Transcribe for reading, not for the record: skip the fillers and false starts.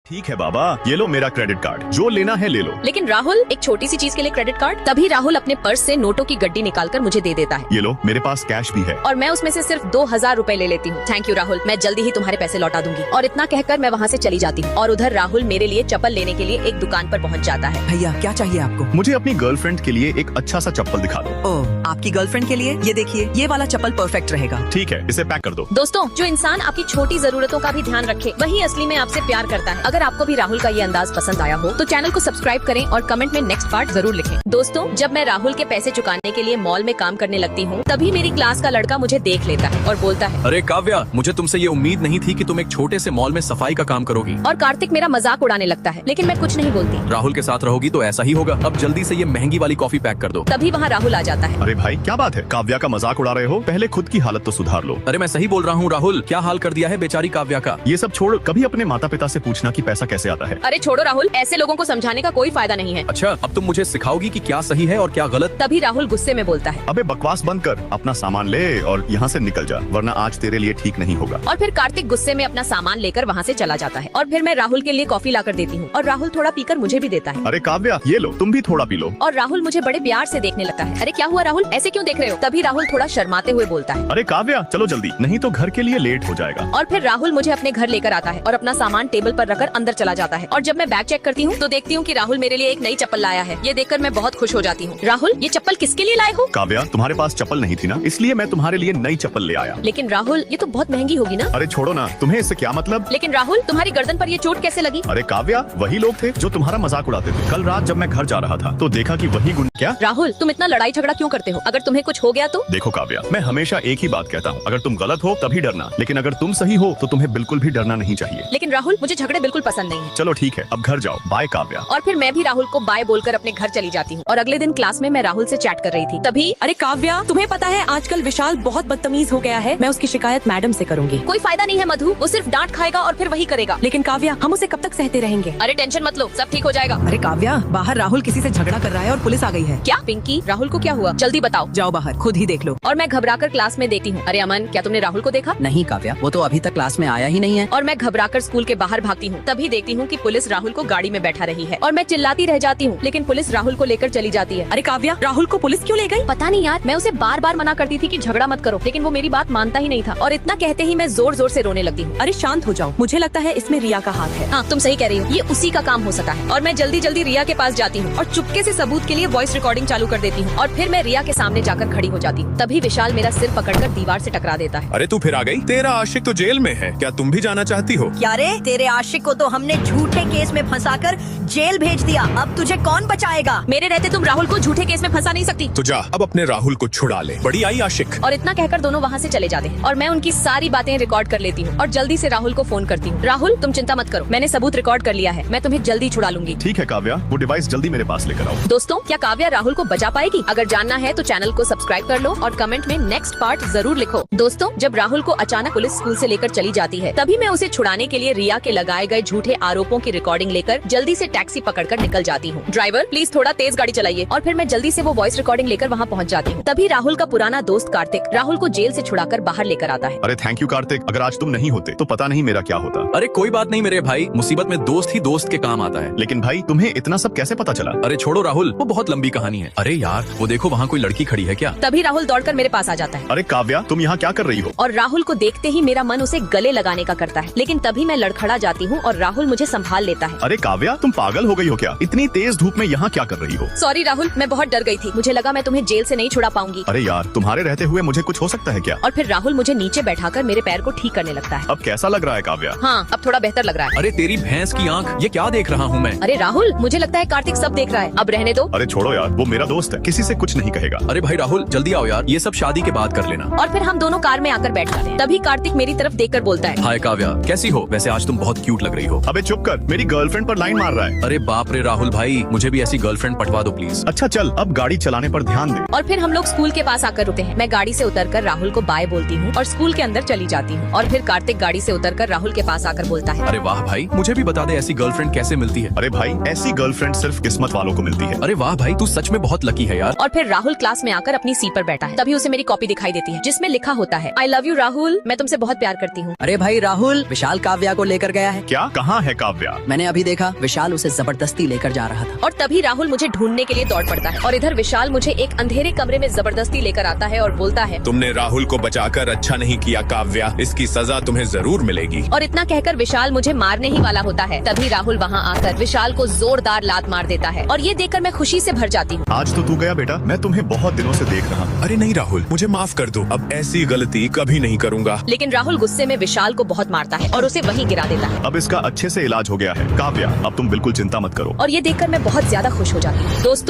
ठीक है बाबा, ये लो मेरा क्रेडिट कार्ड, जो लेना है ले लो। लेकिन राहुल, एक छोटी सी चीज के लिए क्रेडिट कार्ड? तभी राहुल अपने पर्स से नोटों की गड्डी निकालकर मुझे दे देता है। ये लो, मेरे पास कैश भी है। और मैं उसमें से सिर्फ 2000 रूपए ले लेती हूँ। थैंक यू राहुल, मैं जल्दी ही तुम्हारे पैसे लौटा दूंगी। और इतना कहकर मैं वहाँ से चली जाती हूँ। और उधर राहुल मेरे लिए चप्पल लेने के लिए एक दुकान पर पहुँच जाता है। भैया क्या चाहिए आपको? मुझे अपनी गर्लफ्रेंड के लिए एक अच्छा सा चप्पल दिखा दो। ओह, आपकी गर्लफ्रेंड के लिए? ये देखिए, ये वाला चप्पल परफेक्ट रहेगा। ठीक है, इसे पैक कर दो। दोस्तों, जो इंसान आपकी छोटी जरूरतों का भी ध्यान रखे, वही असली में आपसे प्यार करता है। अगर आपको भी राहुल का ये अंदाज पसंद आया हो तो चैनल को सब्सक्राइब करें और कमेंट में नेक्स्ट पार्ट जरूर लिखें। दोस्तों, जब मैं राहुल के पैसे चुकाने के लिए मॉल में काम करने लगती हूँ, तभी मेरी क्लास का लड़का मुझे देख लेता है और बोलता है, अरे काव्या, मुझे तुमसे ये उम्मीद नहीं थी कि तुम एक छोटे से मॉल में सफाई का काम करोगी। और कार्तिक मेरा मजाक उड़ाने लगता है, लेकिन मैं कुछ नहीं बोलती। राहुल के साथ रहोगी तो ऐसा ही होगा। अब जल्दी से ये महंगी वाली कॉफी पैक कर दो। तभी वहाँ राहुल आ जाता है। अरे भाई, क्या बात है? काव्या का मजाक उड़ा रहे हो? पहले खुद की हालत तो सुधार लो। अरे मैं सही बोल रहा हूँ राहुल, क्या हाल कर दिया है बेचारी काव्या का। ये सब छोड़, कभी अपने माता पिता से पूछना कि पैसा कैसे आता है। अरे छोड़ो राहुल, ऐसे लोगों को समझाने का कोई फायदा नहीं है। अच्छा, अब तुम मुझे सिखाओगी कि क्या सही है और क्या गलत। तभी राहुल गुस्से में बोलता है, अबे बकवास बंद कर, अपना सामान ले और यहाँ से निकल जा, वरना आज तेरे लिए ठीक नहीं होगा। और फिर कार्तिक गुस्से में अपना सामान लेकर वहाँ से चला जाता है। और फिर मैं राहुल के लिए कॉफी लाकर देती हूँ और राहुल थोड़ा पीकर मुझे भी देता है। अरे काव्या, ये लो, तुम भी थोड़ा पी लो। और राहुल मुझे बड़े प्यार से देखने लगता है। अरे क्या हुआ राहुल, ऐसे क्यों देख रहे हो? तभी राहुल थोड़ा शर्माते हुए बोलता है, अरे काव्या चलो जल्दी, नहीं तो घर के लिए लेट हो जाएगा। और फिर राहुल मुझे अपने घर लेकर आता है और अपना सामान टेबल पर रखकर अंदर चला जाता है। और जब मैं बैग चेक करती हूँ तो देखती हूँ कि राहुल मेरे लिए एक नई चप्पल लाया है। ये देखकर मैं बहुत खुश हो जाती हूँ। राहुल, ये चप्पल किसके लिए लाए हो? काव्या, तुम्हारे पास चप्पल नहीं थी ना, इसलिए मैं तुम्हारे लिए नई चप्पल ले आया। लेकिन राहुल, ये तो बहुत महंगी होगी ना। अरे छोड़ो ना, तुम्हें इससे क्या मतलब? लेकिन राहुल, तुम्हारी गर्दन पर ये चोट कैसे लगी? अरे काव्या, वही लोग थे जो तुम्हारा मजाक उड़ाते थे। कल रात जब मैं घर जा रहा था तो देखा कि वही गुंडे। क्या राहुल, तुम इतना लड़ाई झगड़ा क्यों करते हो? अगर तुम्हें कुछ हो गया तो? देखो काव्या, मैं हमेशा एक ही बात कहता हूँ, अगर तुम गलत हो तभी डरना, लेकिन अगर तुम सही हो तो तुम्हें बिल्कुल भी डरना नहीं चाहिए। लेकिन राहुल, मुझे झगड़े बिल्कुल पसंद नहीं है। चलो ठीक है, अब घर जाओ। बाय काव्या। और फिर मैं भी राहुल को बाय बोलकर अपने घर चली जाती हूँ। और अगले दिन क्लास में मैं राहुल से चैट कर रही थी, तभी अरे काव्या, तुम्हें पता है आजकल विशाल बहुत बदतमीज हो गया है। मैं उसकी शिकायत मैडम से करूंगी। कोई फायदा नहीं है मधु, वो सिर्फ डांट खाएगा और फिर वही करेगा। लेकिन काव्या, हम उसे कब तक सहते रहेंगे? अरे टेंशन मत लो, सब ठीक हो जाएगा। अरे काव्या, बाहर राहुल किसी से झगड़ा कर रहा है और पुलिस आ गई है। क्या पिंकी, राहुल को क्या हुआ? जल्दी बताओ। जाओ बाहर, खुद ही देख लो। और मैं घबराकर क्लास में देखती हूँ, अरे अमन, क्या तुमने राहुल को देखा? नहीं काव्या, वो तो अभी तक क्लास में आया ही नहीं है। और मैं घबराकर स्कूल के बाहर भागती हूँ। तभी देखती हूँ कि पुलिस राहुल को गाड़ी में बैठा रही है और मैं चिल्लाती रह जाती हूँ, लेकिन पुलिस राहुल को लेकर चली जाती है। अरे काव्या, राहुल को पुलिस क्यों ले गई? पता नहीं यार, मैं उसे बार बार मना करती थी कि झगड़ा मत करो, लेकिन वो मेरी बात मानता ही नहीं था। और इतना कहते ही मैं जोर जोर से रोने लगती हूँ। अरे शांत हो जाओ, मुझे लगता है इसमें रिया का हाथ है। हाँ, तुम सही कह रही हो, ये उसी का काम हो सकता है। और मैं जल्दी जल्दी रिया के पास जाती हूँ और चुपके से सबूत के लिए वॉइस रिकॉर्डिंग चालू कर देती हूँ। और फिर मैं रिया के सामने जाकर खड़ी हो जाती हूँ। तभी विशाल मेरा सिर पकड़कर दीवार से टकरा देता है। अरे तू फिर आ गई? तेरा आशिक तो जेल में है, क्या तुम भी जाना चाहती हो? क्या रे, तेरे आशिक को तो हमने झूठे केस में फंसाकर जेल भेज दिया। अब तुझे कौन बचाएगा? मेरे रहते तुम राहुल को झूठे केस में फंसा नहीं सकती। तो जा, अब अपने राहुल को छुड़ा ले। बड़ी आई आशिक। और इतना कहकर दोनों वहाँ से चले जाते हैं और मैं उनकी सारी बातें रिकॉर्ड कर लेती हूँ और जल्दी से राहुल को फोन करती हूँ। राहुल, तुम चिंता मत करो, मैंने सबूत रिकॉर्ड कर लिया है, मैं तुम्हें जल्दी छुड़ा लूंगी। ठीक है काव्या, वो डिवाइस जल्दी मेरे पास लेकर आओ। दोस्तों, क्या काव्या राहुल को बचा पाएगी? अगर जानना है तो चैनल को सब्सक्राइब कर लो और कमेंट में नेक्स्ट पार्ट जरूर लिखो। दोस्तों, जब राहुल को अचानक पुलिस स्कूल से लेकर चली जाती है, तभी मैं उसे छुड़ाने के लिए रिया के लगाए गए झूठे आरोपों की रिकॉर्डिंग लेकर जल्दी से टैक्सी पकड़कर निकल जाती हूँ। ड्राइवर, प्लीज थोड़ा तेज गाड़ी चलाइए। और फिर मैं जल्दी से वो वॉइस रिकॉर्डिंग लेकर वहाँ पहुँच जाती हूँ। तभी राहुल का पुराना दोस्त कार्तिक राहुल को जेल से छुड़ाकर बाहर लेकर आता है। अरे थैंक यू कार्तिक, अगर आज तुम नहीं होते तो पता नहीं मेरा क्या होता। अरे कोई बात नहीं मेरे भाई, मुसीबत में दोस्त ही दोस्त के काम आता है। लेकिन भाई, तुम्हें इतना सब कैसे पता चला? अरे छोड़ो राहुल, वो बहुत लंबी कहानी है। अरे यार, वो देखो वहाँ कोई लड़की खड़ी है क्या? तभी राहुल दौड़कर मेरे पास आ जाता है। अरे काव्या, तुम यहाँ क्या कर रही हो? और राहुल को देखते ही मेरा मन उसे गले लगाने का करता है, लेकिन तभी मैं लड़खड़ा जाती हूँ और राहुल मुझे संभाल लेता है। अरे काव्या, तुम पागल हो गई हो क्या? इतनी तेज धूप में यहाँ क्या कर रही हो? सॉरी राहुल, मैं बहुत डर गई थी, मुझे लगा मैं तुम्हें जेल से नहीं छुड़ा पाऊंगी। अरे यार, तुम्हारे रहते हुए मुझे कुछ हो सकता है क्या? और फिर राहुल मुझे नीचे बैठाकर मेरे पैर को ठीक करने लगता है। अब कैसा लग रहा है काव्या? हाँ, अब थोड़ा बेहतर लग रहा है। अरे तेरी भैंस की आंख, ये क्या देख रहा हूँ मैं? अरे राहुल, मुझे लगता है कार्तिक सब देख रहा है, अब रहने दो। अरे छोड़ो यार, वो मेरा दोस्त है, किसी से कुछ नहीं कहेगा। अरे भाई राहुल, जल्दी आओ यार, ये सब शादी के बाद कर लेना। और फिर हम दोनों कार में आकर बैठ जाते हैं। तभी कार्तिक मेरी तरफ देखकर बोलता है, हाय काव्या, कैसी हो? वैसे आज तुम बहुत क्यूट लग रही हो। अबे चुप कर, मेरी गर्लफ्रेंड पर लाइन मार रहा है। अरे बाप रे राहुल भाई, मुझे भी ऐसी गर्लफ्रेंड पटवा दो प्लीज। अच्छा चल, अब गाड़ी चलाने पर ध्यान दे। और फिर हम लोग स्कूल के पास आकर रुकते हैं। मैं गाड़ी से उतरकर राहुल को बाय बोलती हूँ और स्कूल के अंदर चली जाती हूँ। और फिर कार्तिक गाड़ी से उतरकर राहुल के पास आकर बोलता है, अरे वाह भाई, मुझे भी बता दे ऐसी गर्लफ्रेंड कैसे मिलती है। अरे भाई, ऐसी गर्लफ्रेंड सिर्फ किस्मत वालों को मिलती है। अरे वाह भाई, तू सच में बहुत लकी है यार। और फिर राहुल क्लास में आकर अपनी सीट पर बैठा है। तभी उसे मेरी कॉपी दिखाई देती है जिसमें लिखा होता है, आई लव यू राहुल, मैं तुमसे बहुत प्यार करती हूँ। अरे भाई राहुल, विशाल काव्या को लेकर गया है। क्या? कहाँ है काव्या? मैंने अभी देखा विशाल उसे जबरदस्ती लेकर जा रहा था। और तभी राहुल मुझे ढूंढने के लिए दौड़ पड़ता है और इधर विशाल मुझे एक अंधेरे कमरे में जबरदस्ती लेकर आता है और बोलता है, तुमने राहुल को बचाकर अच्छा नहीं किया काव्या, इसकी सजा तुम्हें जरूर मिलेगी। और इतना कहकर विशाल मुझे मारने ही वाला होता है। तभी राहुल वहाँ आकर विशाल को जोरदार लात मार देता है और ये देखकर मैं खुशी से भर जाती हूँ। आज तो तू गया बेटा, मैं तुम्हें बहुत दिनों से देख रहा हूँ। अरे नहीं राहुल, मुझे माफ कर दो, अब ऐसी गलती कभी नहीं करूँगा। लेकिन राहुल गुस्से में विशाल को बहुत मारता है और उसे वहीं गिरा देता है। अब इसका अच्छे से इलाज हो गया है काव्या, अब तुम बिल्कुल चिंता मत करो। और ये देखकर मैं बहुत ज्यादा खुश हो जाती हूँ। दोस्तों